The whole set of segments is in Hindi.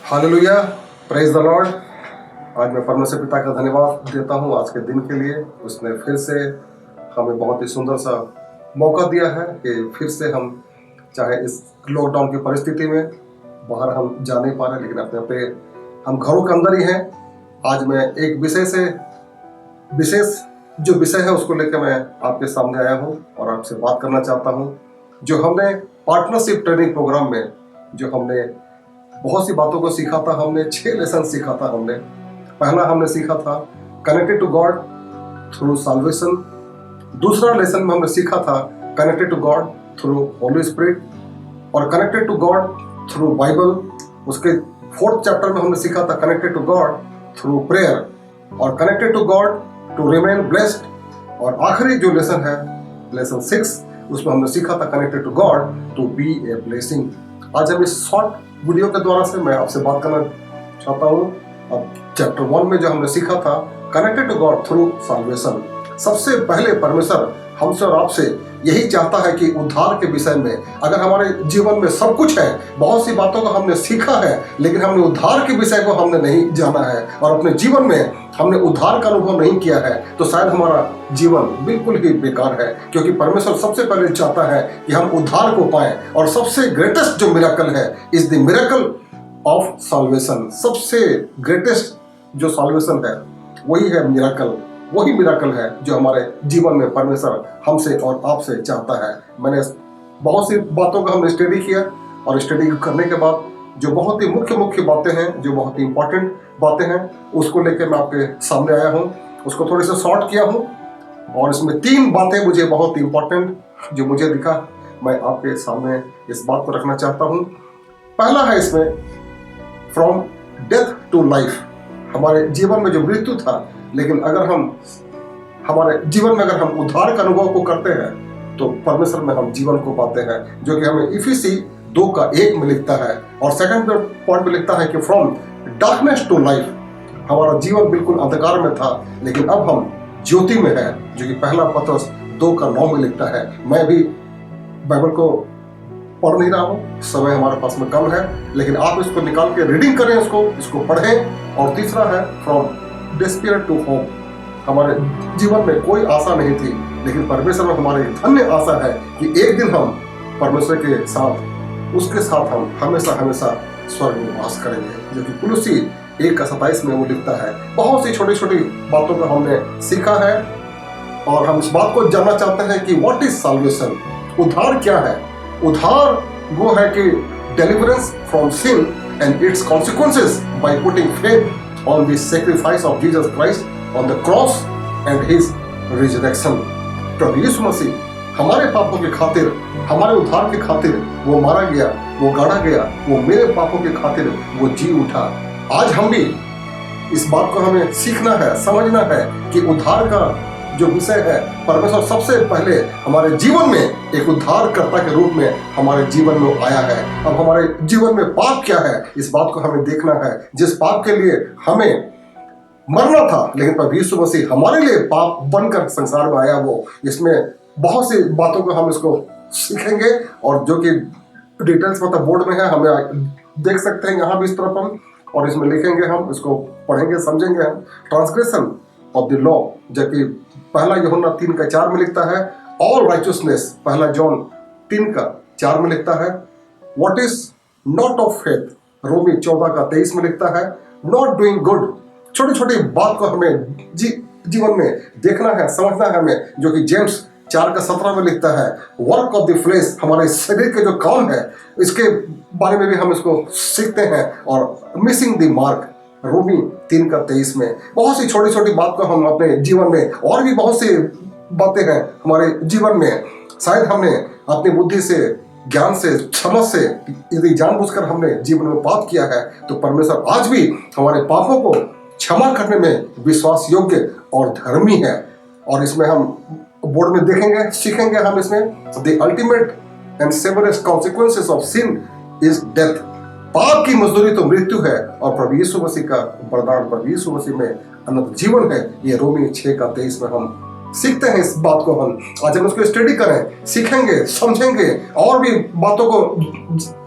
Hallelujah, praise the Lord. आज मैं परमेश्वर पिता का धन्यवाद देता हूँ आज के दिन के लिए। उसने फिर से हमें बहुत ही सुंदर सा मौका दिया है कि फिर से हम चाहे इस लॉकडाउन की परिस्थिति में बाहर हम जा नहीं पा रहे, लेकिन अपने अपने हम घरों के अंदर ही हैं। आज मैं एक विशेष जो विषय है उसको लेकर मैं आपके सामने आया हूँ और आपसे बात करना चाहता हूँ। जो हमने पार्टनरशिप ट्रेनिंग प्रोग्राम में जो हमने बहुत सी बातों को सीखा था, हमने 6 लेसन सीखा था। पहला हमने सीखा था connected to God through salvation. दूसरा लेसन में हमने सीखा था connected to God through Holi spirit और connected to God through Bible. उसके 4th चैप्टर में हमने सीखा था connected to God through prayer और connected to God to remain blessed. और आखिरी जो लेसन है लेसन 6, उसमें हमने सीखा था connected to God to be a blessing. आज हम इस शॉर्ट वीडियो के द्वारा से मैं आपसे बात करना चाहता हूँ। अब चैप्टर 1 में जो हमने सीखा था connected to God through salvation. सबसे पहले परमेश्वर हमसे और आपसे यही चाहता है कि उद्धार के विषय में, अगर हमारे जीवन में सब कुछ है, बहुत सी बातों को हमने सीखा है, लेकिन हमने उद्धार के विषय को हमने नहीं जाना है और अपने जीवन में हमने उद्धार का अनुभव नहीं किया है, तो शायद हमारा जीवन बिल्कुल ही बेकार है। क्योंकि परमेश्वर सबसे पहले चाहता है कि हम उद्धार को पाएं और सबसे ग्रेटेस्ट जो मिरेकल है is the miracle of solvation. सबसे ग्रेटेस्ट जो साल्वेशन है वही है मिरेकल, वही मिरेकल है जो हमारे जीवन में परमेश्वर हमसे और आपसे चाहता है। मैंने बहुत सी बातों का हमने स्टडी किया और स्टडी करने के बाद जो बहुत ही मुख्य बातें हैं, जो बहुत ही इंपॉर्टेंट बातें हैं, उसको लेकर मैं आपके सामने आया हूँ। उसको थोड़ी सा शॉर्ट किया हूँ और इसमें 3 बातें मुझे बहुत इंपॉर्टेंट जो मुझे दिखा, मैं आपके सामने इस बात को रखना चाहता हूँ। पहला है इसमें फ्रॉम डेथ टू लाइफ। हमारे जीवन में जो मृत्यु था, लेकिन अगर हम हमारे जीवन में अगर हम उद्धार का अनुभव को करते हैं तो परमेश्वर में हम जीवन को पाते हैं, जो कि हमें इफिसी 2:1 में लिखता है। और सेकंड पॉइंट में लिखता है कि फ्रॉम डार्कनेस टू लाइफ। हमारा जीवन बिल्कुल अंधकार में था, लेकिन अब हम ज्योति में है, जो कि पहला पत्रस 2:9 में लिखता है। मैं भी बाइबल को पढ़ नहीं रहा हूँ, समय हमारे पास में कम है, लेकिन आप इसको निकाल के रीडिंग करें, इसको पढ़ें। और तीसरा है फ्रॉम डिस्पेयर टू होप। हमारे जीवन में कोई आशा नहीं थी, लेकिन परमेश्वर में हमारी धन्य आशा है कि एक दिन हम परमेश्वर के साथ, उसके साथ हम हमेशा स्वर्ग में वास करेंगे, जो कि कुलुसी 1:27 में वो लिखता है। बहुत सी छोटी बातों को हमने सीखा है और हम इस बात को जानना चाहते हैं कि व्हाट इज साल्वेशन। उद्धार क्या है? उद्धार वो है कि deliverance from sin and its consequences by putting faith on the sacrifice of Jesus Christ on the cross and his resurrection। प्रभु यीशु मसीह हमारे पापों के खातिर, हमारे उद्धार के खातिर वो मारा गया, वो गाड़ा गया, वो मेरे पापों के खातिर वो जी उठा। आज हम भी इस बात को हमें सीखना है, समझना है कि उद्धार का जो विषय है, परमेश्वर सबसे पहले हमारे जीवन में एक उद्धारकर्ता के रूप में हमारे जीवन में आया है। अब हमारे जीवन में पाप क्या है, इस बात को हमें देखना है। जिस पाप के लिए हमें मरना था, लेकिन प्रभु यीशु मसीह हमारे लिए पाप बनकर संसार में आया। वो इसमें बहुत सी बातों को हम इसको सीखेंगे और जो कि डिटेल्स मतलब बोर्ड में है, हमें देख सकते हैं यहाँ भी इस तरफ हम, और इसमें लिखेंगे, हम इसको पढ़ेंगे, समझेंगे। हम ट्रांसग्रेशन ऑफ द लॉ, जबकि पहला यूहन्ना 3:4 में लिखता है ऑल राइचियसनेस, पहला जॉन 3:4 में लिखता है what is not of faith, रोमी 14:23 में लिखता है नॉट डूइंग गुड। छोटी बात को हमें जीवन में देखना है, समझना है हमें, जो कि जेम्स 4:17 में लिखता है वर्क ऑफ द फ्लेश, हमारे शरीर के जो काम है इसके बारे में भी हम इसको सीखते हैं। और मिसिंग द मार्क, रोमी 3:23 में। बहुत सी छोटी बात को हम अपने जीवन में, और भी बहुत सी बातें हैं हमारे जीवन में, शायद हमने अपनी बुद्धि से, ज्ञान से, समझ से यदि जानबूझकर हमने जीवन में पाप किया है, तो परमेश्वर आज भी हमारे पापों को क्षमा करने में विश्वास योग्य और धर्मी है। और इसमें हम बोर्ड में देखेंगे, सीखेंगे हम इसमें the ultimate and severest consequences of sin is death. पाप की मजदूरी तो मृत्यु है और प्रभु यीशु मसीह का वरदान, प्रभु यीशु मसीह में अनंत जीवन है। ये रोमी 6:23 में हम सीखते हैं इस बात को। हम आज हम उसको स्टडी करें, सीखेंगे, समझेंगे और भी बातों को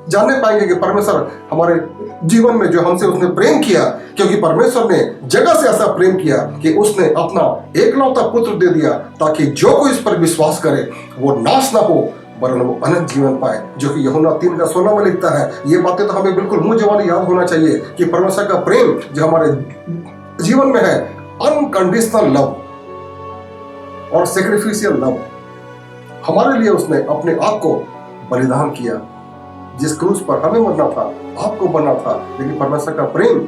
जानने पाएंगे कि परमेश्वर हमारे जीवन में जो हमसे उसने प्रेम किया, क्योंकि परमेश्वर ने जगह से ऐसा प्रेम किया कि उसने अपना एकलौता पुत्र दे दिया, ताकि जो कोई इस पर विश्वास करे वो नाश ना हो वरन वो अनंत जीवन पाए, जो कि यूहन्ना 3:16 में लिखता है। ये बातें तो हमें बिल्कुल मुंह जबानी याद होना चाहिए कि परमेश्वर का प्रेम जो हमारे जीवन में है, अनकंडीशनल लव और सैक्रिफिशियल लव। हमारे लिए उसने अपने आप को बलिदान किया, जिस क्रूस पर हमें मरना था, आपको बनना था। लेकिन परमेश्वर का प्रेम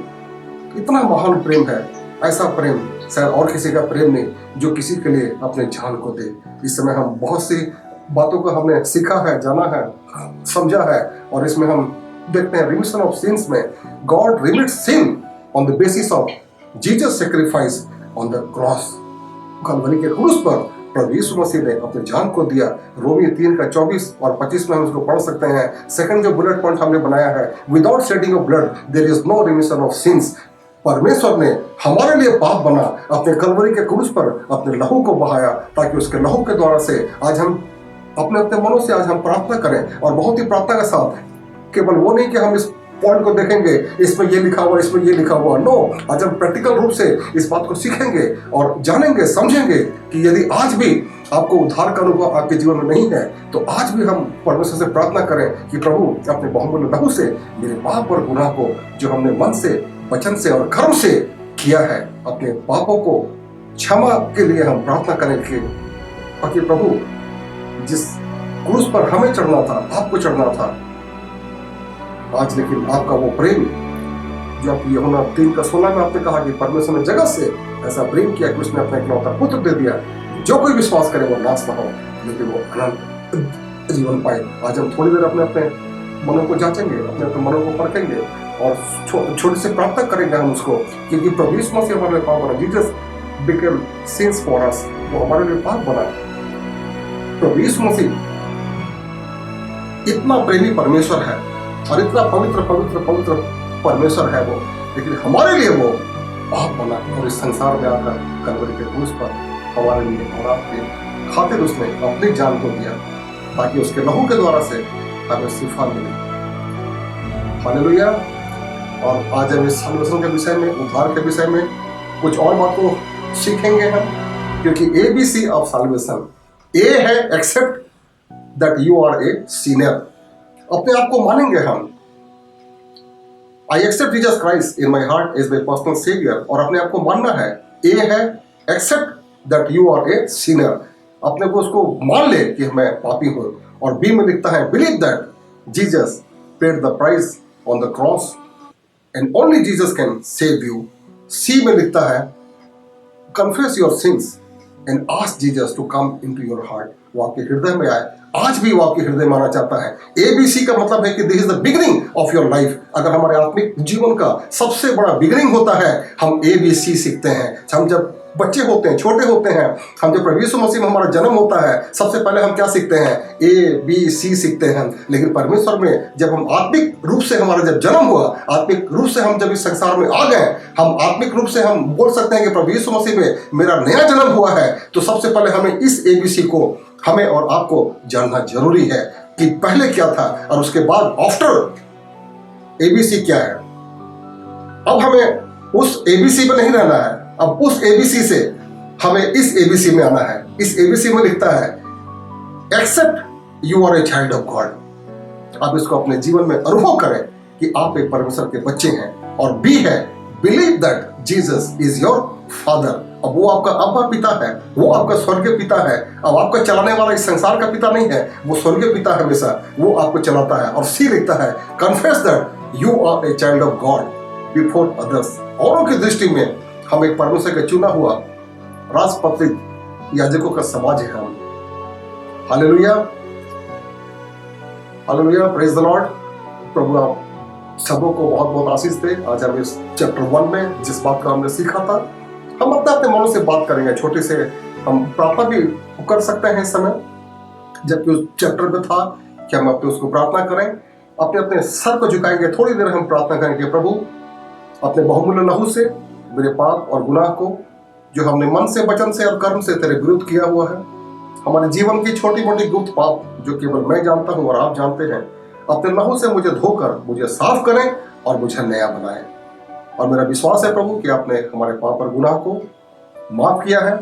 इतना महान प्रेम है, ऐसा प्रेम शायद और किसी का प्रेम नहीं, जो किसी के लिए अपने जान को दे। इस समय हम बहुत सी बातों को हमने सीखा है, जाना है, समझा है, और इसमें हम देखते हैं रिमिशन ऑफ सिंस में God remits sin on the basis of Jesus sacrifice on the cross. Calvary के क्रूस पर प्रभु यीशु मसीह ने अपने जान को दिया। रोमियो 3:24 और 25 में हम इसको पढ़ सकते हैं। सेकंड जो बुलेट पॉइंट हमने बनाया है, without shedding of blood there is no remission of sins. परमेश्वर ने हमारे लिए पाप बना, अपने कलवरी के क्रूस पर अपने लहू को बहाया, ताकि उसके लहू के द्वारा से आज हम अपने अपने मनों से आज हम प्रार्थना करें। और बहुत ही प्रार्थना के साथ, केवल वो नहीं कि हम इस पॉइंट को देखेंगे, इसमें ये लिखा हुआ, इसमें ये लिखा हुआ। नो, आज हम प्रैक्टिकल रूप से इस बात को सीखेंगे और जानेंगे, समझेंगे कि यदि आज भी आपको उद्धार का अनुभव आपके जीवन में नहीं है, तो आज भी हम परमेश्वर से प्रार्थना करें कि प्रभु अपने बहुमूल्य लहू से मेरे पाप और गुनाह को, जो हमने मन से, वचन से और कर्म से किया है, अपने पापों को क्षमा के लिए हम प्रार्थना करें कि ताकि प्रभु जिस क्रूस पर हमें चढ़ना था, आपको चढ़ना था आज, लेकिन आपका वो प्रेम जो आप यूहन्ना 3:16 में आपने कहा कि परमेश्वर ने जगत से ऐसा प्रेम किया कि उसने अपना इकलौता पुत्र दे दिया, जो कोई विश्वास करे वो नाश ना हो लेकिन वो अनंत जीवन पाए। आज हम थोड़ी देर अपने अपने मनों को जांचेंगे, अपने अपने मनों को परखेंगे और छोटी से प्रार्थना करेंगे हम उसको, क्योंकि प्रभु यीशु मसीह हमारे लिए पाप बना। Jesus became since for us, वो हमारे लिए पाप बना। प्रभु यीशु मसीह इतना प्रेमी परमेश्वर है और इतना पवित्र पवित्र पवित्र परमेश्वर है वो, लेकिन हमारे लिए वो पाप बना और इस संसार में आकर कलवरी के क्रूस पर हमारे लिए और आपके खातिर उसने अपनी जान को दिया, ताकि उसके लहू के द्वारा से हमें शिफा मिले। हालेलुया। और आज हम इस सल्वेशन के विषय में, उद्धार के विषय में कुछ और बात को सीखेंगे हम, क्योंकि ABC ऑफ सल्वेशन, ए है accept that you are a sinner. अपने आप को मानेंगे हम, I accept Jesus Christ in my heart as my personal saviour, और अपने आप को मानना है। ए है accept that you are a sinner, अपने को उसको मान ले कि मैं पापी हूं। और बी में लिखता है believe that Jesus paid the price on the cross and only Jesus can save you. C में लिखता है confess your sins and ask Jesus to come into your heart, वो आपके हृदय में आए। आज भी वो आपके हृदय में आना चाहता है। ABC का मतलब है कि this is the beginning of your life. अगर हमारे आत्मिक जीवन का सबसे बड़ा बिगिनिंग होता है, हम ABC सीखते हैं। हम जब बच्चे होते हैं, छोटे होते हैं, हम जब प्रभु यीशु मसीह में हमारा जन्म होता है, सबसे पहले हम क्या सीखते हैं? ABC सीखते हैं। लेकिन परमेश्वर में जब हम आत्मिक रूप से, हमारा जब जन्म हुआ, आत्मिक रूप से हम जब इस संसार में आ गए, हम आत्मिक रूप से हम बोल सकते हैं कि प्रभु यीशु मसीह में मेरा नया जन्म हुआ है, तो सबसे पहले हमें इस ABC को, हमें और आपको जानना जरूरी है कि पहले क्या था और उसके बाद आफ्टर ABC क्या है। अब हमें उस ABC में नहीं रहना है, अब उस ABC से हमें इस ABC में आना है। इस ABC में लिखता है accept you are a child of God. आप इसको अपने जीवन में अनुभव करें कि आप एक परमेश्वर के बच्चे हैं। और बी है believe that Jesus is your father. अब वो आपका अब्बा पिता है, वो आपका स्वर्गीय पिता है। अब आपका चलाने वाला इस संसार का पिता नहीं है, वो स्वर्गीय पिता है, हमेशा वो आपको चलाता है। और सी लिखता है confess that you are a child of God before others. औरों की दृष्टि में हम एक परमेश्वर का चुना हुआ राजपत्रित याजकों का समाज है हम। Hallelujah, hallelujah, praise the lord. प्रभु आप सबों को बहुत बहुत आशीष दे। आज हम इस चैप्टर 1 में जिस बात का हमने सीखा था, हम अपने अपने मनों से बात करेंगे। छोटे से हम प्रार्थना भी कर सकते हैं इस समय, जबकि उस चैप्टर में था कि हम अपने उसको प्रार्थना करें, अपने अपने सर को झुकाएंगे। थोड़ी देर हम प्रार्थना करेंगे, प्रभु अपने बहुमूल्य लहू से मेरे पाप और गुनाह को, जो हमने मन से, वचन से और कर्म से तेरे विरुद्ध किया हुआ है, हमारे जीवन की छोटी मोटी गुप्त पाप जो केवल मैं जानता हूँ और आप जानते हैं, अपने लहू से मुझे धोकर मुझे साफ करें और मुझे नया बनाएं। और मेरा विश्वास है प्रभु कि आपने हमारे पाप और गुनाह को माफ किया है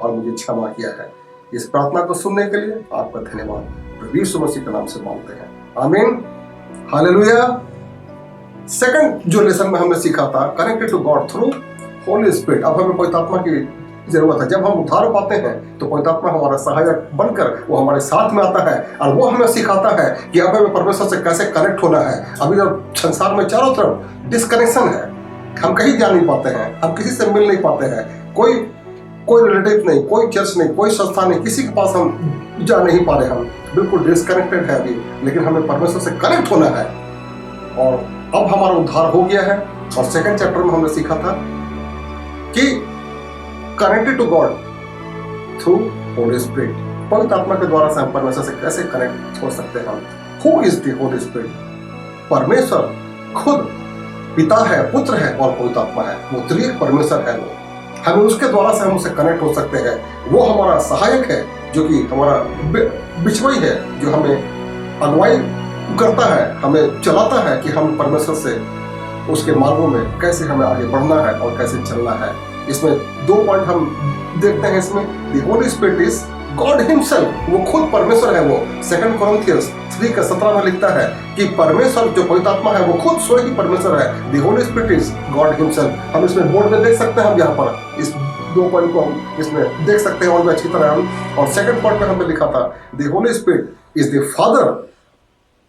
और मुझे क्षमा किया है। इस प्रार्थना को सुनने के लिए आपका धन्यवाद प्रभु यीशु मसीह के नाम से मांगते हैं, आमीन, हालेलुया। सेकंड जो लेसन में हमने सीखा था, connected to God through Holi Spirit. अब हमें पवित्र आत्मा की जरूरत है। जब हम उद्धार पाते हैं तो पवित्र आत्मा हमारा सहायक बनकर वो हमारे साथ में आता है और वो हमें सिखाता है कि अब हमें परमेश्वर से कैसे कनेक्ट होना है। अभी जब संसार में चारों तरफ डिस्कनेक्शन है, हम कहीं जा नहीं पाते हैं, हम किसी से मिल नहीं पाते हैं, कोई रिलेटिव नहीं, कोई चर्च नहीं, कोई संस्था नहीं, किसी के पास हम जा नहीं पा रहे, हम बिल्कुल डिस्कनेक्टेड है अभी। लेकिन हमें परमेश्वर से कनेक्ट होना है और अब हमारा उद्धार हो गया है। और सेकंड चैप्टर में हमने सीखा था कि connected to God through Holi Spirit, पवित्र आत्मा के द्वारा से हम परमेश्वर से कैसे कनेक्ट हो सकते हैं। Who is the holy spirit? परमेश्वर खुद पिता है, पुत्र है और पवित्र आत्मा है। वो त्रिएक परमेश्वर है। वो हमें उसके द्वारा से हम उससे कनेक्ट हो सकते हैं। वो हमारा सहायक है, जो कि हमारा बिचवई है, जो हमें अगुवाई करता है, हमें चलाता है कि हम परमेश्वर से उसके मार्गों में कैसे हमें आगे बढ़ना है और कैसे चलना है। इसमें 2 पॉइंट हम देखते हैं। इसमें the holy spirit is God himself, वो खुद परमेश्वर है। वो 2 कोरिन्थियंस 3:17 में लिखता है कि परमेश्वर जो पवित्र आत्मा है वो खुद स्वयं ही परमेश्वर है। The holy spirit is God himself. हम इसमें बोर्ड में देख सकते हैं, हम यहाँ पर इस 2 पॉइंट को हम इसमें देख सकते हैं और भी अच्छी तरह हम। और सेकंड पॉइंट में हमने लिखा था the holy spirit is the father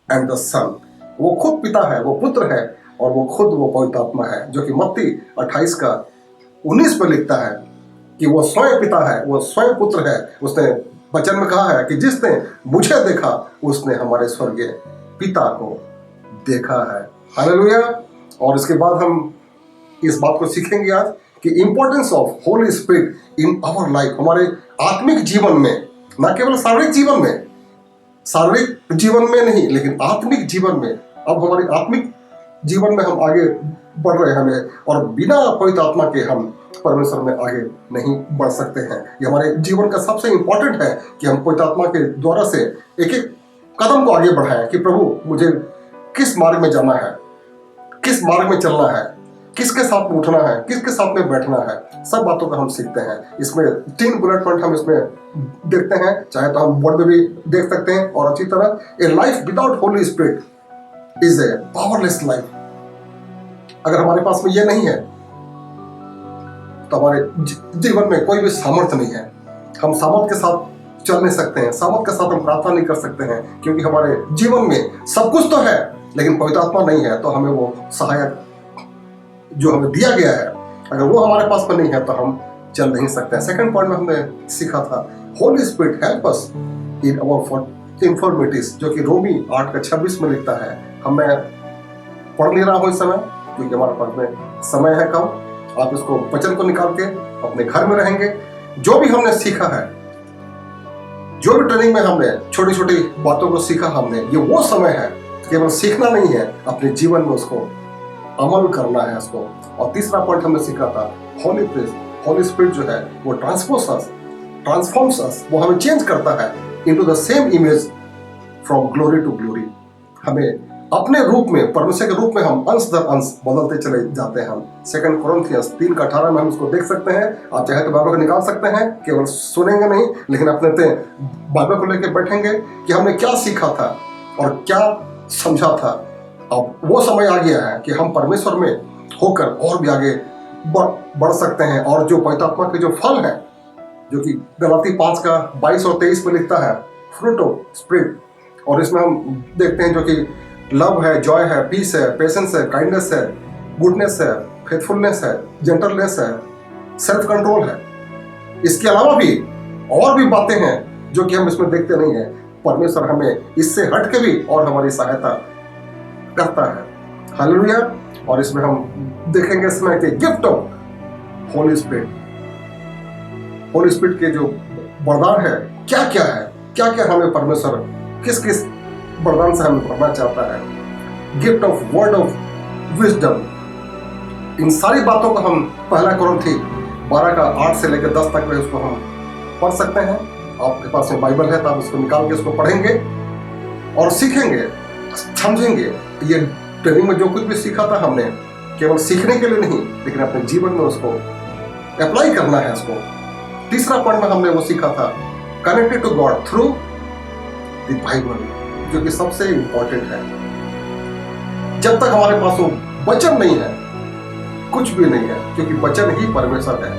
and the son, वो खुद पिता है, वो पुत्र है और वो खुद वो पवित्र आत्मा है, जो कि मत्ती 28:19 में लिखता है कि वो स्वयं पिता है, वो स्वयं पुत्र है। उसने वचन में कहा है कि जिसने मुझे देखा उसने हमारे स्वर्गीय पिता को देखा है। हालेलुया। और इसके बाद हम इस बात को सीखेंगे आज कि importance of Holy Spirit in our life, हमारे आत्मिक जीवन में, न केवल शारीरिक जीवन में, शारीरिक जीवन में नहीं लेकिन आत्मिक जीवन में। अब हमारे आत्मिक जीवन में हम आगे बढ़ रहे हैं और बिना पवित्र आत्मा के हम परमेश्वर में आगे नहीं बढ़ सकते हैं। ये हमारे जीवन का सबसे इंपॉर्टेंट है कि हम पवित्र आत्मा के द्वारा से एक एक कदम को आगे बढ़ाएं कि प्रभु मुझे किस मार्ग में जाना है, किस मार्ग में चलना है, किसके साथ में उठना है, किसके साथ में बैठना है। सब बातों का हम सीखते हैं। इसमें 3 बुलेट पॉइंट हम इसमें देखते हैं, चाहे तो हम बोर्ड में भी देख सकते हैं और अच्छी तरह। ए life without Holi spirit is a powerless life. अगर हमारे पास में ये नहीं है तो हमारे जीवन में कोई भी सामर्थ्य नहीं है। हम सामर्थ्य के साथ चल नहीं सकते हैं, सामर्थ्य के साथ हम प्रार्थना नहीं कर सकते हैं, क्योंकि हमारे जीवन में सब कुछ तो है लेकिन पवित्र आत्मा नहीं है। तो हमें वो सहायक जो हमें दिया गया है, अगर वो हमारे पास में नहीं है तो हम चल नहीं सकते। सेकंड पॉइंट में हमने सीखा था holy spirit help us in our infirmities, जो कि रोमी 8:26 में लिखता है। मैं पढ़ नहीं रहा हूँ इस समय क्योंकि हमारे पास में समय है कम। आप इसको वचन को निकाल के अपने घर में रहेंगे। जो भी हमने सीखा है, जो भी ट्रेनिंग में हमने छोटी छोटी बातों को सीखा हमने, ये वो समय है केवल सीखना नहीं है, अपने जीवन में उसको अमल करना है उसको। और तीसरा पॉइंट हमने सीखा था होली स्पिरिट जो है वो ट्रांसफॉर्म्स अस, वो हमें चेंज करता है into the same image from glory to glory. हमें अपने रूप में, परमेश्वर के रूप में हम अंश दर अंश बदलते चले जाते हैं। हम 2 कोरिन्थियंस 3:18 में हम इसको देख सकते हैं। आप चाहे तो बाइबल को निकाल सकते हैं, केवल सुनेंगे नहीं लेकिन अपने बाइबल को लेकर बैठेंगे कि हमने क्या सीखा था और क्या समझा था। अब वो समय आ गया है कि हम परमेश्वर में होकर और भी आगे बढ़ सकते हैं। और जो पवित्र आत्मा के जो फल हैं, जो कि गलाती 5:22 और 23 में लिखता है, फ्रूट ऑफ स्पिरिट, और इसमें हम देखते हैं जो कि लव है, जॉय है, पीस है, पेशेंस है, काइंडनेस है, गुडनेस है, फेथफुलनेस है, जेंटलनेस है, सेल्फ कंट्रोल है। इसके अलावा भी और भी बातें हैं जो कि हम इसमें देखते नहीं हैं। परमेश्वर हमें इससे हट के भी और हमारी सहायता करता है। हालेलुया। और इसमें हम देखेंगे इसमें कि gift of Holy spirit, Holi spirit के जो वरदान है क्या क्या है, क्या क्या हमें परमेश्वर किस किस वरदान से हमें पढ़ना चाहता है। Gift of word of wisdom, इन सारी बातों को हम 1 कोरिन्थी 12:8 से लेकर 10 तक में उसको हम पढ़ सकते हैं। आपके पास में बाइबल है तो आप उसको निकाल के उसको पढ़ेंगे और सीखेंगे। समझेंगे। ये ट्रेनिंग में जो कुछ भी सीखा था हमने, केवल सीखने के लिए नहीं, लेकिन अपने जीवन में उसको अप्लाई करना है उसको। तीसरा पॉइंट में हमने वो सीखा था, connected to God through the Bible, जो कि सबसे इंपॉर्टेंट है। जब तक हमारे पास वो वचन नहीं है, कुछ भी नहीं है, क्योंकि वचन ही परमेश्वर है।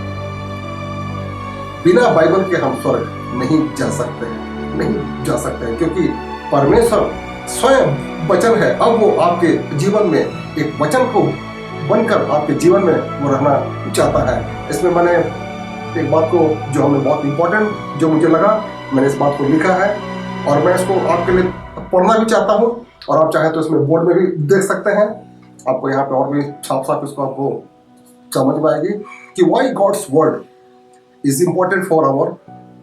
बिना बाइबल के हम स्वर्ग नहीं जा सकते हैं, क्योंकि परमेश्वर स्वयं वचन है। अब वो आपके जीवन में एक वचन को बनकर आपके जीवन में वो रहना चाहता है। इसमें मैंने एक बात को, जो हमें बहुत इंपॉर्टेंट जो मुझे लगा, मैंने इस बात को लिखा है और मैं इसको आपके लिए पढ़ना भी चाहता हूँ, और आप चाहें तो इसमें बोर्ड में भी देख सकते हैं। आपको यहाँ पे और भी साफ साफ इसको आपको समझ में आएगी कि why God's word is important for our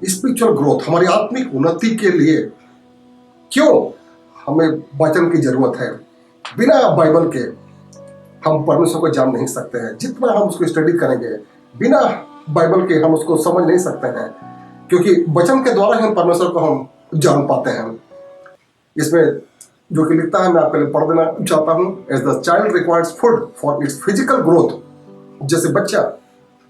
spiritual growth. हमारी आत्मिक उन्नति के लिए क्यों हमें वचन की जरूरत है। बिना बाइबल के हम परमेश्वर को जान नहीं सकते हैं। जितना हम उसको स्टडी करेंगे, बिना बाइबल के हम उसको समझ नहीं सकते हैं, क्योंकि वचन के द्वारा ही हम परमेश्वर को हम जान पाते हैं। इसमें जो कि लिखता है, मैं आपके लिए पढ़ देना चाहता हूँ। As the child requires food for its physical growth, जैसे बच्चा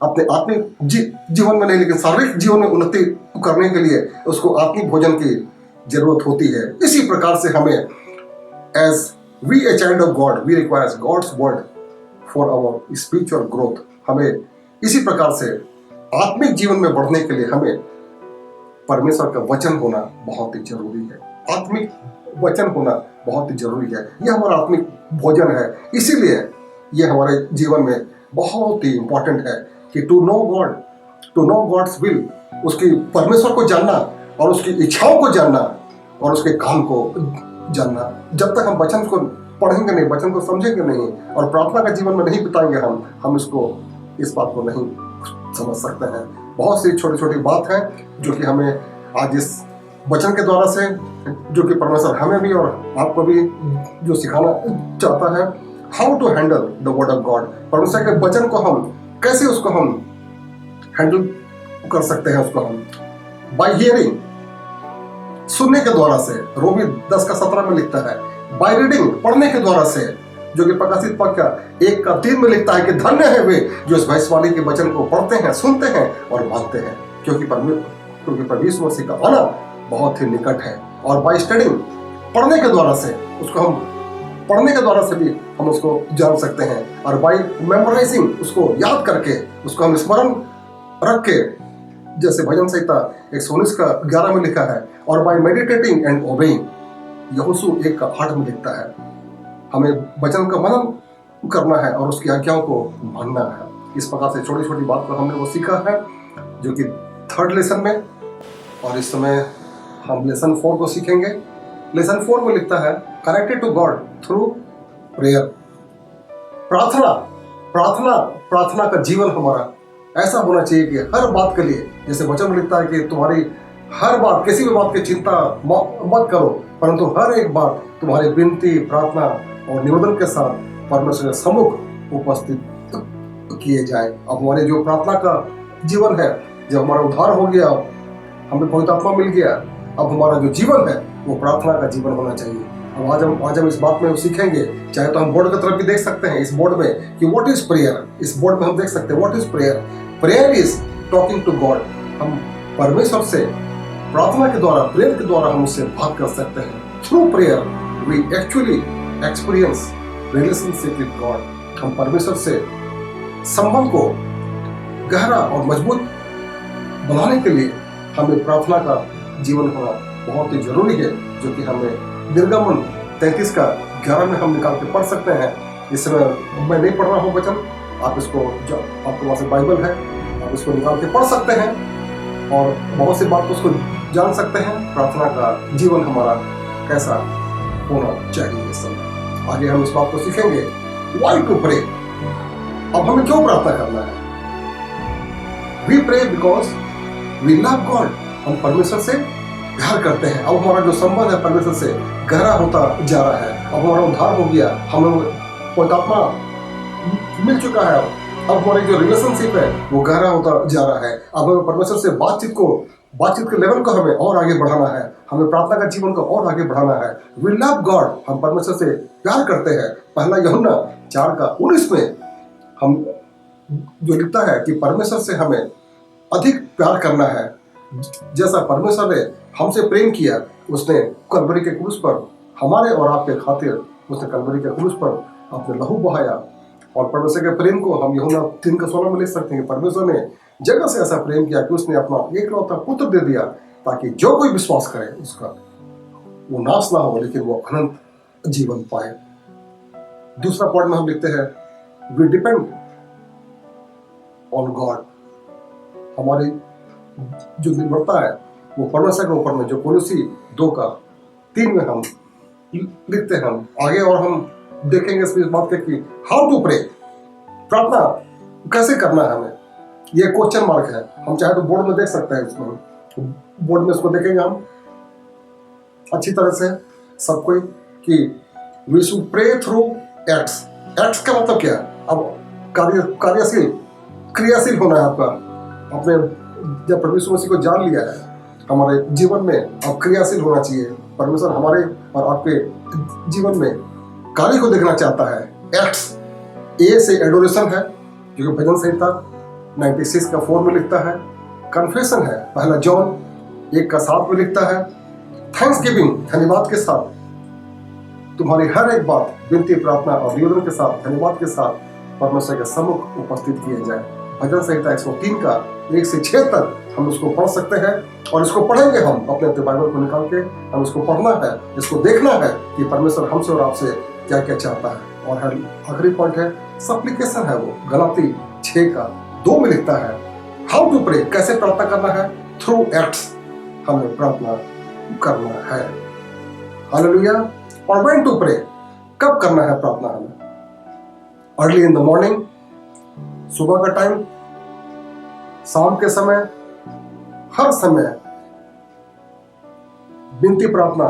अपने आत्मिक जीवन में नहीं, लेकिन शारीरिक जीवन में उन्नति करने के लिए उसको आत्मिक भोजन की जरूरत होती है। इसी प्रकार से हमें as we a child of God we requires God's word for our spiritual growth. हमें इसी प्रकार से आत्मिक जीवन में बढ़ने के लिए हमें परमेश्वर का वचन होना बहुत ही जरूरी है। आत्मिक वचन होना बहुत ही जरूरी है। यह हमारा आत्मिक भोजन है। इसीलिए यह हमारे जीवन में बहुत ही इंपॉर्टेंट है कि टू नो गॉड्स विल, उसकी परमेश्वर को जानना और उसकी इच्छाओं को जानना और उसके काम को जानना। जब तक हम वचन को पढ़ेंगे नहीं, वचन को समझेंगे नहीं और प्रार्थना का जीवन में नहीं बिताएंगे, हम इस बात को नहीं समझ सकते हैं। बहुत सी छोटी छोटी बात है जो कि हमें आज इस वचन के द्वारा से, जो कि परमेश्वर हमें भी और आपको भी जो सिखाना चाहता है, how to handle the word of God. परमेश्वर के वचन को हम कैसे उसको हम हैंडल कर सकते हैं, उसको हम बाय हियरिंग, सुनने के द्वारा से। रोमी 10:17 में लिखता है, बाय रीडिंग, पढ़ने के द्वारा से, जो कि प्रकाशित वाक्य 1:3 में लिखता है कि धन्य है वे जो इस भविष्यवाणी के वचन को पढ़ते हैं, सुनते हैं और मानते हैं, क्योंकि परमेश्वर मसीह का आना बहुत ही निकट है। और बाय स्टडिंग, पढ़ने के द्वारा से, उसको हम पढ़ने के द्वारा से भी हम उसको जान सकते हैं। और बाय मेमोराइजिंग, उसको याद करके, उसको हम स्मरण रख के, जैसे भजन संहिता 119:11 में लिखा है। और बाय मेडिटेटिंग एंड ओबेइंग, यहोशू 1:8 में लिखता है, हमें वचन का मनन करना है और उसकी आज्ञाओं को मानना है। इस प्रकार से छोटी छोटी बात को हमने वो सीखा है, जो कि 3rd लेसन में। और इस समय हम लेसन 4 को सीखेंगे। लेसन 4 में लिखता है, connected to God through prayer. प्रार्थना का जीवन हमारा ऐसा होना चाहिए कि हर बात के लिए, जैसे वचन में लिखता है कि तुम्हारी हर बात, किसी भी बात की चिंता मत करो, परंतु हर एक बात तुम्हारी विनती, प्रार्थना और निवेदन के साथ परमेश्वर के सम्मुख उपस्थित किए जाए। अब हमारे जो प्रार्थना का जीवन है, जब हमारा उद्धार हो गया, हमें पवित्र आत्मा मिल गया, अब हमारा जो जीवन है वो प्रार्थना का जीवन होना चाहिए। अब आज हम इस बात में सीखेंगे। चाहे तो हम बोर्ड की तरफ भी देख सकते हैं, इस बोर्ड में, कि व्हाट इज प्रेयर। इस बोर्ड में हम देख सकते हैं what is prayer. Prayer is talking to God. हम परमेश्वर से प्रार्थना के द्वारा, प्रेयर के द्वारा हम उससे बात कर सकते हैं। Through prayer we actually experience relationship with God. हम परमेश्वर से संबंध को गहरा और मजबूत बनाने के लिए हमें प्रार्थना का जीवन होना बहुत ही जरूरी है, जो कि हमें निर्गमन 33:11 में हम निकाल के पढ़ सकते हैं। इस समय मैं नहीं पढ़ रहा हूँ वचन, आप इसको, जो आपके पास बाइबल है, आप इसको निकाल के पढ़ सकते हैं और बहुत सी बात उसको जान सकते हैं। प्रार्थना का जीवन हमारा कैसा होना चाहिए इस समय। आगे हम इस बात को सीखेंगे, व्हाई टू प्रे। अब हमें क्यों प्रार्थना करना है? We pray because we love God. हम परमेश्वर से प्यार करते हैं। अब हमारा जो संबंध है परमेश्वर से गहरा होता जा रहा है। अब हमारा उद्धार हो गया, हमें पवित्र आत्मा मिल चुका है। अब हमारी जो रिलेशनशिप है वो गहरा होता जा रहा है। अब हमें परमेश्वर से बातचीत को बातचीत के लेवल को हमें और आगे बढ़ाना है, हमें प्रार्थना का जीवन को और आगे बढ़ाना है। वी लव गॉड, हम परमेश्वर से प्यार करते हैं। पहला यूहन्ना 4:19 में हम जो लिखता है कि परमेश्वर से हमें अधिक प्यार करना है, जैसा परमेश्वर ने हमसे प्रेम किया, उसने कलवरी के क्रूस पर हमारे और आपके खातिर उसने कलवरी के क्रूस पर अपने लहू बहाया। और परमेश्वर के प्रेम को हम यूहन्ना 3:16 में लिख सकते हैं। परमेश्वर ने जगह से ऐसा प्रेम किया कि उसने अपना एकलौता पुत्र दे दिया, ताकि जो कोई विश्वास करे उसका वो नाश ना हो, लेकिन वो अनंत जीवन पाए। दूसरा पॉइंट में हम लिखते हैं, वी डिपेंड ऑन गॉड। हमारी जो निर्भरता है वो परमेश्वर के ऊपर में, जो कोलोसी 2:3 में हम लिखते हैं। हम आगे और हम देखेंगे इस बात के कि हाउ टू प्रे, प्रार्थना कैसे करना है हमें, ये क्वेश्चन मार्क है। हम चाहे तो बोर्ड में देख सकते हैं, इसमें बोर्ड में इसको देखेंगे हम अच्छी तरह से सब कोई कि we should pray through ACTS. ACTS का मतलब क्या है? अब कार्यशील क्रियाशील होना है आपका। आपने जब प्रभु यीशु मसीह को जान लिया है हमारे जीवन में, अब क्रियाशील होना चाहिए। परमेश्वर हमारे और आपके जीवन में कार्य को देखना चाहता है। एक्ट्स, ए से एडोरेशन है, जो कि भजन संहिता 96:4 में लिखता है। कन्फेशन है, पहला जॉन 1:7 में लिखता है। थैंक्सगिविंग, धन्यवाद के साथ तुम्हारी हर एक बात विनती, प्रार्थना और निवेदन के साथ, धन्यवाद के साथ परमेश्वर के सम्मुख उपस्थित किए जाए। भजन संहिता 103:1-6 तक हम इसको पढ़ सकते हैं, और इसको पढ़ेंगे हम अपने बाइबल को निकाल के। हम इसको पढ़ना है, इसको देखना है कि परमेश्वर हमसे और आपसे क्या क्या चाहता है। और आखिरी पॉइंट है सप्लिकेशन है, वो गलाती 6:2 में लिखता है। हाउ टू प्रे, कैसे प्रार्थना करना है? थ्रू एक्ट्स, हमें प्रार्थना करना है। हालेलुया। और व्हेन टू प्रे, कब करना है प्रार्थना हमें? अर्ली इन द मॉर्निंग, सुबह का टाइम, शाम के समय, हर समय विनती, प्रार्थना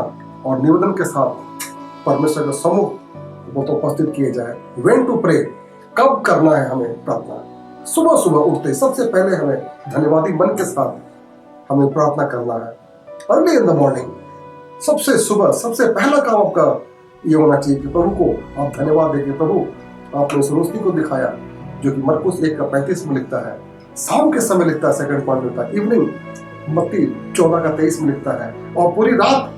और निवेदन के साथ परमेश्वर के सम्मुख वो तो उपस्थित किए जाए। व्हेन टू प्रे, कब करना है हमें प्रार्थना? सुबह सुबह उठते सबसे पहले हमें धन्यवादी मन के साथ हमें प्रार्थना करना है। अर्ली इन द मॉर्निंग, सबसे सुबह सबसे पहला काम आपका ये होना चाहिए कि प्रभु को आप धन्यवाद देंगे। प्रभु आपने उस रोशनी को दिखाया जो कि मरकुस 1:35 में लिखता है। शाम के समय लिखता है, सेकंड पॉइंट लिखता है। इवनिंग, मत्ती 14:23 में लिखता है। और पूरी रात,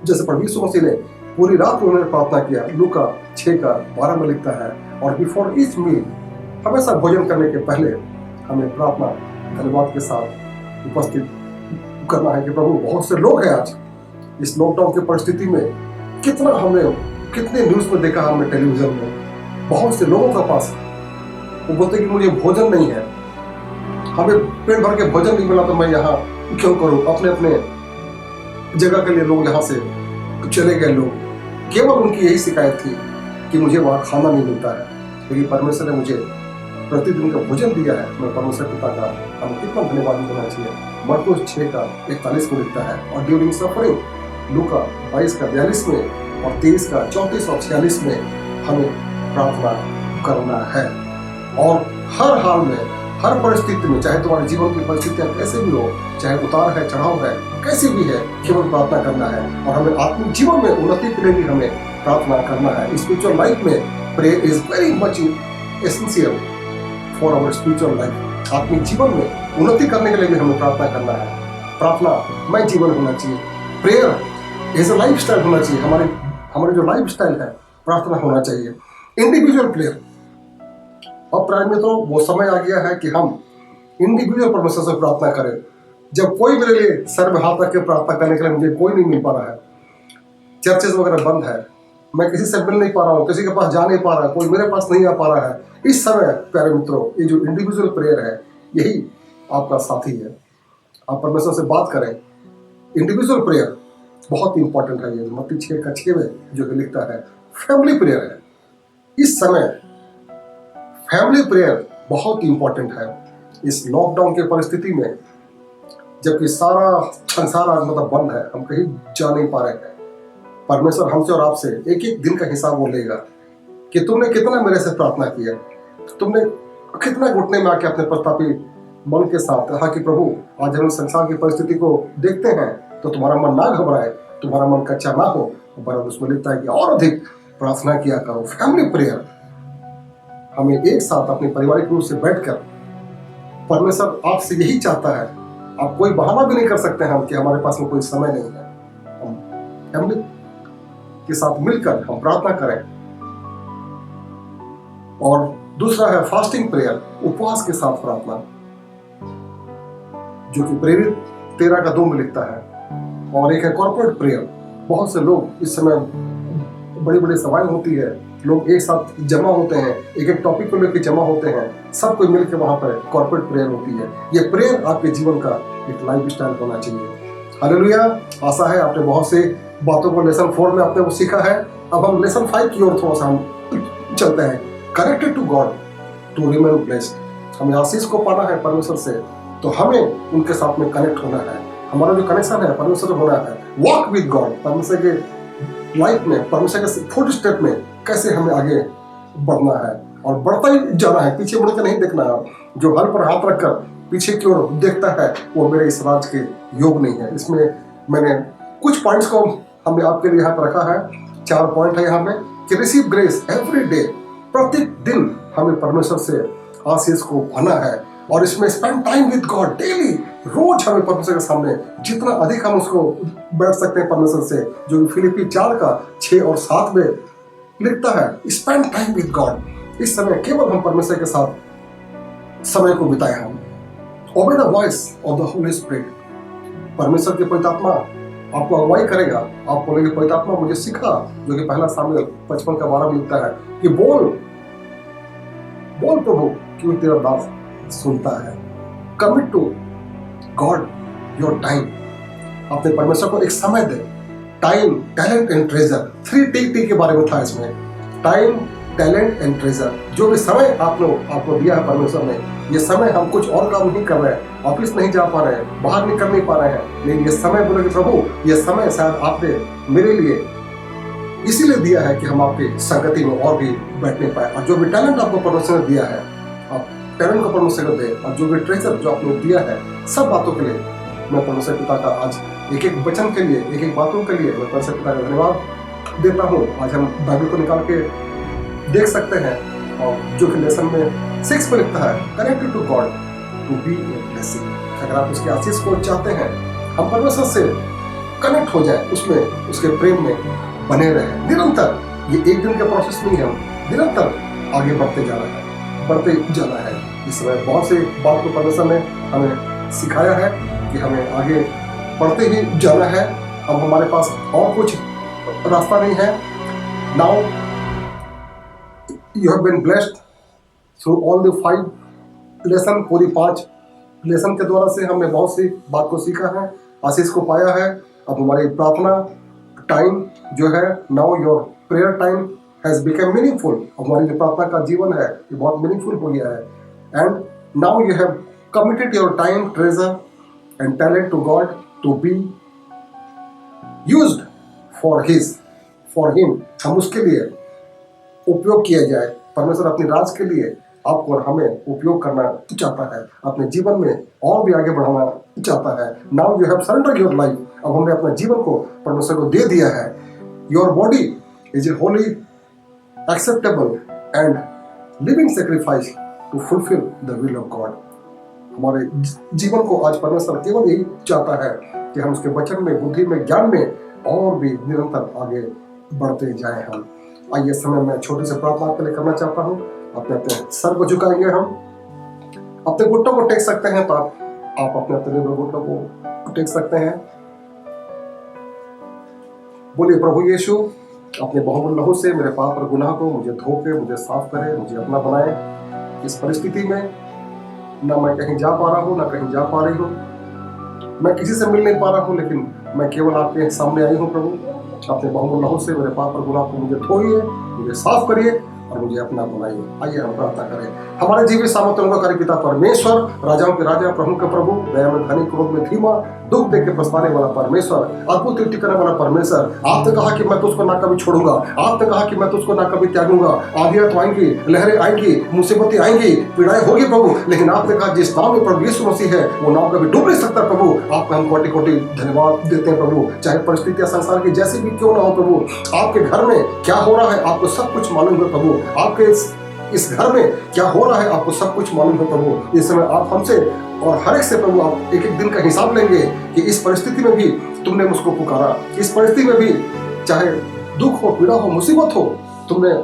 जैसे प्रभु यीशु मसीह ने पूरी रात उन्होंने प्रार्थना किया, लूका 6:12 में लिखता है। और बिफोर ईच मील, हमेशा भोजन करने के पहले हमें प्रार्थना धन्यवाद के साथ उपस्थित करना है कि प्रभु, बहुत से लोग हैं आज इस लॉकडाउन की परिस्थिति में, कितना हमने कितने न्यूज में देखा, हमने टेलीविजन में, बहुत से लोगों के पास वो बोलते कि मुझे भोजन नहीं है, हमें पेट भर के भोजन नहीं मिला तो मैं यहाँ क्यों करूँ। अपने अपने जगह के लिए लोग यहाँ से चले गए। लोग, केवल उनकी यही शिकायत थी कि मुझे वहाँ खाना नहीं मिलता है, लेकिन परमेश्वर ने मुझे प्रतिदिन का भोजन दिया है। मैं परमेश्वर पिता का हमें कितना धन्यवाद होना चाहिए। मरकुस 6:41 में लिखता है। और ड्यूरिंग सफरिंग, लूका 22:42 में और 23:34 और 46 में हमें प्रार्थना करना है। और हर हाल में, हर परिस्थिति में, चाहे तुम्हारे जीवन की परिस्थितियां कैसे भी हो, चाहे उतार है, चढ़ाव है, कैसी भी है, केवल प्रार्थना करना है। और हमें आत्मिक जीवन में उन्नति के लिए भी हमें प्रार्थना करना है। स्पिरिचुअल लाइफ में prayer is very much essential for our spiritual life. आत्मिक जीवन में उन्नति करने के लिए भी हमें प्रार्थना करना है। प्रार्थना मय जीवन होना चाहिए। Prayer is a life style होना चाहिए। हमारी जो लाइफ स्टाइल है, प्रार्थना होना चाहिए। इंडिविजुअल प्रेयर, अब प्राय में तो वो समय आ गया है कि हम इंडिविजुअल परमेश्वर से प्रार्थना करें। जब कोई मेरे लिए सर में हाथ रख के प्रार्थना करने के लिए मुझे कोई नहीं मिल पा रहा है, चर्चेज वगैरह बंद है, मैं किसी से मिल नहीं पा रहा हूँ, किसी के पास जा नहीं पा रहा है, कोई मेरे पास नहीं आ पा रहा है, इस समय प्यारे मित्रों, ये जो इंडिविजुअल प्रेयर है, यही आपका साथी है। आप परमेश्वर से बात करें। इंडिविजुअल प्रेयर बहुत इंपॉर्टेंट है। ये मत्ती 6:6 में जो कि लिखता है, फैमिली प्रेयर है। इस समय फैमिली प्रेयर बहुत इंपॉर्टेंट है। इस लॉकडाउन की परिस्थिति में, जबकि सारा संसार आज मतलब बंद है, हम कहीं जा नहीं पा रहे हैं, परमेश्वर हमसे और आपसे एक एक दिन का हिसाब वो लेगा कि तुमने कितना मेरे से प्रार्थना किया, तुमने कितना घुटने में आके अपने प्रतापी मन के साथ कहा कि प्रभु आज हम संसार की परिस्थिति को देखते हैं तो तुम्हारा मन ना घबराए, तुम्हारा मन कच्चा ना हो। पर उसमें लिखता है कि और अधिक प्रार्थना किया करो। फैमिली प्रेयर, हमें एक साथ अपने पारिवारिक रूप से बैठकर, परमेश्वर आपसे यही चाहता है। आप कोई बहाना भी नहीं कर सकते हैं हम कि हमारे पास में कोई समय नहीं है। हम फैमिली के साथ मिलकर हम प्रार्थना करें। और दूसरा है फास्टिंग प्रेयर, उपवास के साथ प्रार्थना, जो कि प्रेरित 13:2 में लिखता है। और एक है कॉर्पोरेट प्रेयर। बहुत से लोग इस समय, बड़ी बड़ी सभाएं होती है, लोग एक साथ जमा होते हैं, एक एक टॉपिक को लेकर जमा होते हैं, सब कोई मिलकर वहां पर कॉर्पोरेट प्रेयर होती है। ये प्रेयर आपके जीवन का एक लाइफ स्टाइल होना चाहिए। हालेलुया। आशा है आपने बहुत से बातों को लेसन 4 में आपने वो सीखा है। अब हम लेसन 5 की ओर थोड़ा सा हम चलते हैं। Connected to God to remain blessed. हमें आशीष को पाना है परमेश्वर से, तो हमें उनके साथ में कनेक्ट होना है। हमारा जो कनेक्शन है परमेश्वर से होना है। वॉक विद गॉड, परमेश्वर के लाइफ में, परमेश्वर के फुट स्टेप में कैसे हमें आगे बढ़ना है और बढ़ता ही जाना है, पीछे मुड़ के नहीं देखना है। जो हल पर हाथ रखकर पीछे की ओर देखता है वो मेरे इस राज के योग नहीं है। इसमें मैंने कुछ पॉइंट्स को हमने आपके लिए यहाँ पर रखा है। 4 पॉइंट है यहाँ में कि रिसीव ग्रेस एवरी डे। प्रत्येक दिन हमें परमेश्वर से आशीष को पाना है। और इसमें spend time with God daily. रोज हमें परमेश्वर के सामने जितना अधिक हम उसको बैठ सकते हैं परमेश्वर से, जो फिलिपी 4:6 और 7 में लिखता है, स्पेंड टाइम विद गॉड। इस समय केवल हम परमेश्वर के साथ समय को बिताए। हम obey the voice of the holy spirit. परमेश्वर के पवित्र आत्मा आपको अगुवाई करेगा। आप बोलेंगे पवित्र आत्मा मुझे सिखा, जो कि पहला सामुएल 55:12 में लिखता है कि बोल बोल प्रभु, क्यों तेरा दास सुनता है। Commit to God your time. अपने परमेश्वर को एक समय दे। Time, talent and treasure, 3T के बारे में था इसमें। Time, talent and treasure. जो भी समय आपको दिया है परमेश्वर ने, ये समय हम कुछ और काम नहीं कर रहे हैं, ऑफिस नहीं जा पा रहे हैं, बाहर निकल नहीं पा रहे हैं, लेकिन ये समय बोले कि प्रभु ये समय शायद आपने मेरे लिए इसीलिए दिया है कि हम आपकी संगति में और भी बैठने पाए। और जो भी टैलेंट आपको परमेश्वर ने दिया है, आप टैलेंट को परमेश्वर को दे। और जो भी ट्रेजर जो आपने दिया है, सब बातों के लिए मैं परमेश्वर पिता का आज एक एक वचन के लिए, एक एक बातों के लिए मैं परमेश्वर पिता का धन्यवाद देता हूँ। आज हम बाइबल को निकाल के देख सकते हैं, और जो कि लेसन में 6 में लिखता है, connected to God to be a blessing. अगर आप उसके आशीष को चाहते हैं, हम परमेश्वर से कनेक्ट हो जाए, उसमें उसके प्रेम में बने रहे निरंतर। ये एक दिन का प्रोसेस नहीं है, हम निरंतर आगे बढ़ते जाना है। इस समय बहुत से बात को परमेश्वर ने हमें सिखाया है कि हमें आगे बढ़ते ही जाना है। अब हमारे पास और कुछ रास्ता नहीं है। Now you have been blessed through all the 5 lesson. पूरी 5 लेसन के द्वारा से हमने बहुत सी बात को सीखा है, आशीष को पाया है। अब हमारी प्रार्थना टाइम जो है, now your prayer time has become meaningful. हमारी जो प्रार्थना का जीवन है ये बहुत मीनिंगफुल हो गया है। And now you have committed your time, treasure and talent to God to be used for him. हम उसके लिए उपयोग किया जाए। परमेश्वर अपने राज के लिए आपको और हमें उपयोग करना चाहता है, अपने जीवन में और भी आगे बढ़ाना चाहता है। Now you have surrendered your life. अब हमने अपने जीवन को परमेश्वर को दे दिया है। Your body is a holy, acceptable and living sacrifice to fulfil the will of God. हमारे जीवन को आज परमेश्वर केवल यही चाहता है कि हम उसके वचन में, बुद्धि में, ज्ञान में और भी निरंतर आगे बढ़ते जाएं। हम आइए समय में छोटी सी प्रार्थना आपके लिए करना चाहता हूँ। अपने सर को झुकाएंगे, हम अपने घुटनों को टेक सकते हैं, तो आप अपने घुटनों को टेक सकते हैं। बोलिए प्रभु यीशु, अपने बहुमूल्य लहू से मेरे पाप और गुनाह को मुझे धो के मुझे साफ करे, मुझे अपना बनाए। इस परिस्थिति में ना मैं कहीं जा पा रहा हूँ, ना कहीं जा पा रही हूँ, मैं किसी से मिल नहीं पा रहा हूँ, लेकिन मैं केवल आपके सामने आई हूँ। प्रभु अपने बहुमूल्य लहू से मेरे पाप और गुनाह को मुझे धोइए, मुझे साफ करिए और मुझे अपना बनाइए। आइए हम प्रार्थना करें। हमारे जीवित सामर्थ्य का पिता परमेश्वर, राजाओं के राजा, प्रभु के प्रभु, दया में धनी, क्रोध में धीमा, दुख दे के पछताने वाला परमेश्वर, अद्भुत रीति करने वाला परमेश्वर। आपने कहा कि मैं तुझको ना कभी छोड़ूंगा, आपने कहा कि मैं तुझको ना कभी त्यागूंगा। आंधियां तो आएंगी, लहरें आएंगी, मुसीबतें आएंगी, पीड़ाएं होगी प्रभु, लेकिन आपने कहा जिस नाव में प्रभु यीशु मसीह है वो नाव कभी डूब नहीं सकता प्रभु। आपको हम कोटि कोटि धन्यवाद देते हैं प्रभु। चाहे परिस्थितियां संसार की जैसी भी क्यों ना हो प्रभु, आपके घर में क्या हो रहा है आपको सब कुछ मालूम है प्रभु। आपके इस घर में क्या हो रहा है आपको सब कुछ मालूम है प्रभु। इस समय आप हमसे और हर एक से प्रभु आप एक एक दिन का हिसाब लेंगे कि इस परिस्थिति में भी तुमने मुझको पुकारा, इस परिस्थिति में भी चाहे दुख हो, पीड़ा हो, मुसीबत हो, तुमने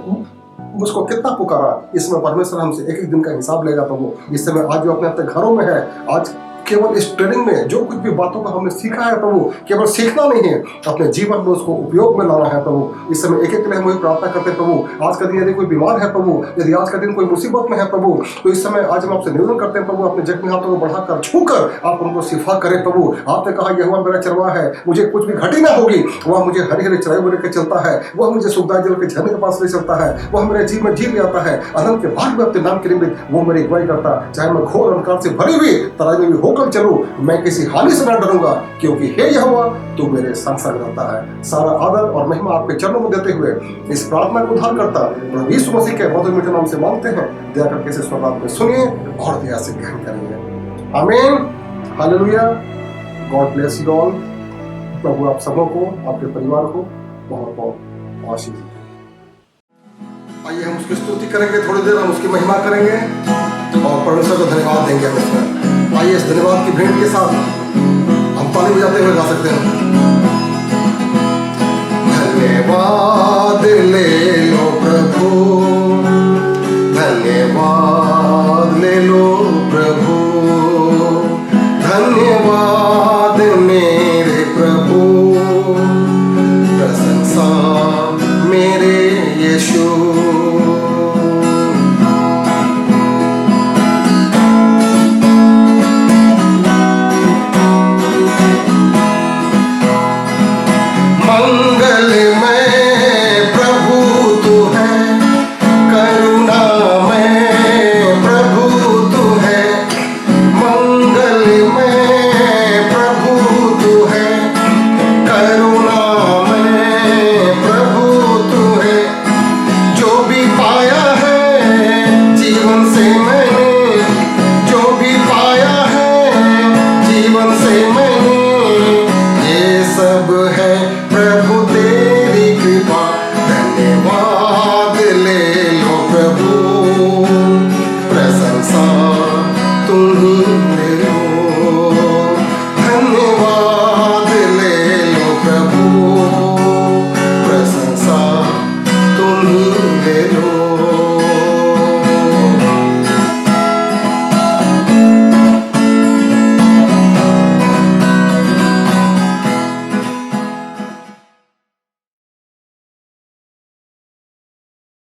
मुझको कितना पुकारा। इसमें परमेश्वर हमसे एक एक दिन का हिसाब लेगा प्रभु। इस समय आज जो अपने अपने घरों में है, आज केवल इस ट्रेनिंग में जो कुछ भी बातों को हमने सीखा है प्रभु, केवल सीखना नहीं है, अपने जीवन में उसको उपयोग में लाना है प्रभु। इस समय एक एक के लिए हम वही प्रार्थना करते हैं प्रभु। आज का दिन यदि कोई बीमार है प्रभु, यदि आज का दिन कोई मुसीबत में है प्रभु, तो इस समय आज हम आपसे निवेदन करते हैं प्रभु, अपने जख्मी हाथों को बढ़ाकर छूकर आप उनको शिफा करें प्रभु। आपने कहा यहोवा मेरा चरवाहा है, मुझे कुछ भी घटी ना होगी। वह मुझे हरी हरी चराई में लेकर चलता है, वह मुझे सुखदायक जल के झरने के पास ले चलता है, वह मेरे जीवन में जी ले आता है। अनंत के भाग में अपने नाम के निमित्त वो मेरी अगुवाई करता। चाहे मैं घोर अंधकार से भरी हुई तराई में भी होकर चलूं, मैं किसी हानि से न डरूंगा, क्योंकि हे यहोवा तू मेरे संग संग रहता है। सारा आदर और महिमा आपके चरणों में देते हुए इस प्रार्थना को उद्धार करता प्रभु यीशु मसीह के मधुर मीठे नाम से मांगते हैं। दया करके इसे स्वभाव में सुनिए और दया से ग्रहण करेंगे। आमीन, hallelujah. God bless you all. प्रभु आप सबों को, आपके परिवार को बहुत बहुत आशीष दे। आइए हम उसकी स्तुति करेंगे, थोड़ी देर हम उसकी महिमा करेंगे और परमेश्वर को धन्यवाद देंगे हम इसमें। आइए इस धन्यवाद की भेंट के साथ हम ताली बजाते हुए गा सकते हैं। धन्यवाद ले लो प्रभु,